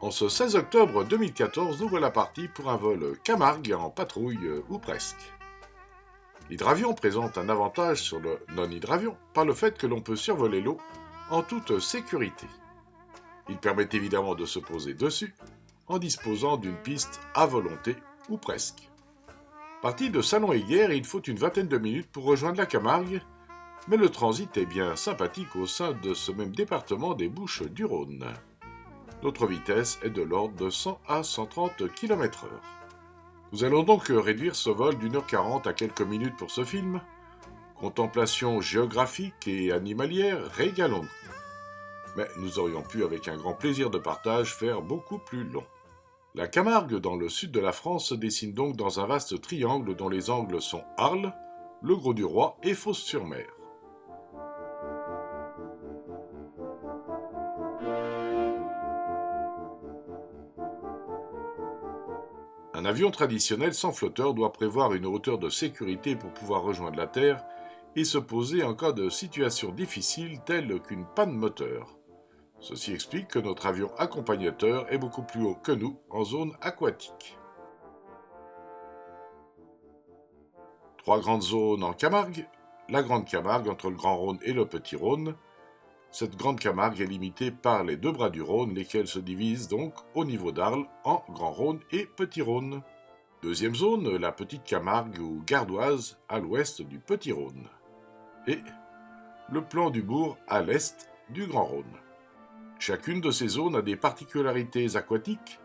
En ce 16 octobre 2014, nous voilà partis pour un vol Camargue en patrouille ou presque. L'hydravion présente un avantage sur le non-hydravion par le fait que l'on peut survoler l'eau en toute sécurité. Il permet évidemment de se poser dessus en disposant d'une piste à volonté ou presque. Parti de Salon-et-Guerre, il faut une vingtaine de minutes pour rejoindre la Camargue, mais le transit est bien sympathique au sein de ce même département des Bouches-du-Rhône. Notre vitesse est de l'ordre de 100 à 130 km/h. Nous allons donc réduire ce vol d'1h40 à quelques minutes pour ce film. Contemplation géographique et animalière, régalons-nous. Mais nous aurions pu, avec un grand plaisir de partage, faire beaucoup plus long. La Camargue, dans le sud de la France, se dessine donc dans un vaste triangle dont les angles sont Arles, Le Grau-du-Roi et Fos-sur-Mer. Un avion traditionnel sans flotteur doit prévoir une hauteur de sécurité pour pouvoir rejoindre la Terre et se poser en cas de situation difficile telle qu'une panne moteur. Ceci explique que notre avion accompagnateur est beaucoup plus haut que nous en zone aquatique. Trois grandes zones en Camargue. La Grande Camargue entre le Grand Rhône et le Petit Rhône. Cette Grande Camargue est limitée par les deux bras du Rhône, lesquels se divisent donc au niveau d'Arles en Grand Rhône et Petit Rhône. Deuxième zone, la Petite Camargue ou Gardoise à l'ouest du Petit Rhône. Et le plan du Bourg à l'est du Grand Rhône. Chacune de ces zones a des particularités aquatiques,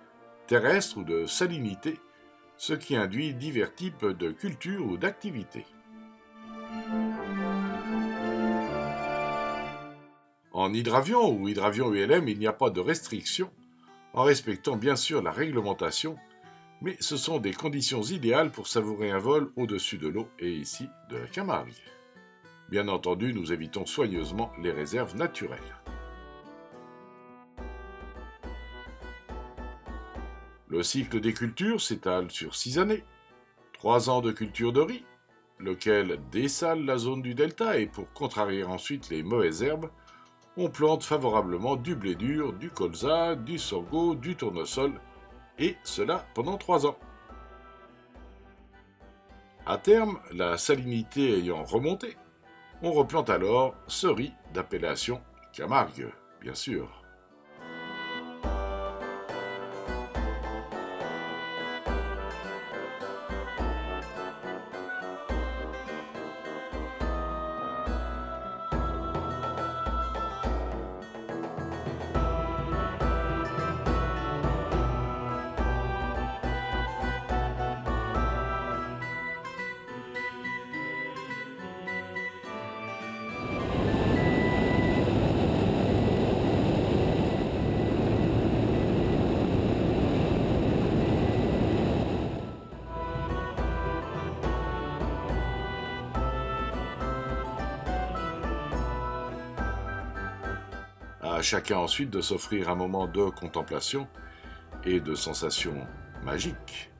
terrestres ou de salinité, ce qui induit divers types de cultures ou d'activités. En hydravion ou hydravion ULM, il n'y a pas de restrictions, en respectant bien sûr la réglementation, mais ce sont des conditions idéales pour savourer un vol au-dessus de l'eau et ici de la Camargue. Bien entendu, nous évitons soigneusement les réserves naturelles. Le cycle des cultures s'étale sur 6 années. 3 ans de culture de riz, lequel dessale la zone du delta et pour contrarier ensuite les mauvaises herbes, on plante favorablement du blé dur, du colza, du sorgho, du tournesol, et cela pendant 3 ans. À terme, la salinité ayant remonté, on replante alors ce riz d'appellation Camargue, bien sûr. À chacun ensuite de s'offrir un moment de contemplation et de sensations magiques.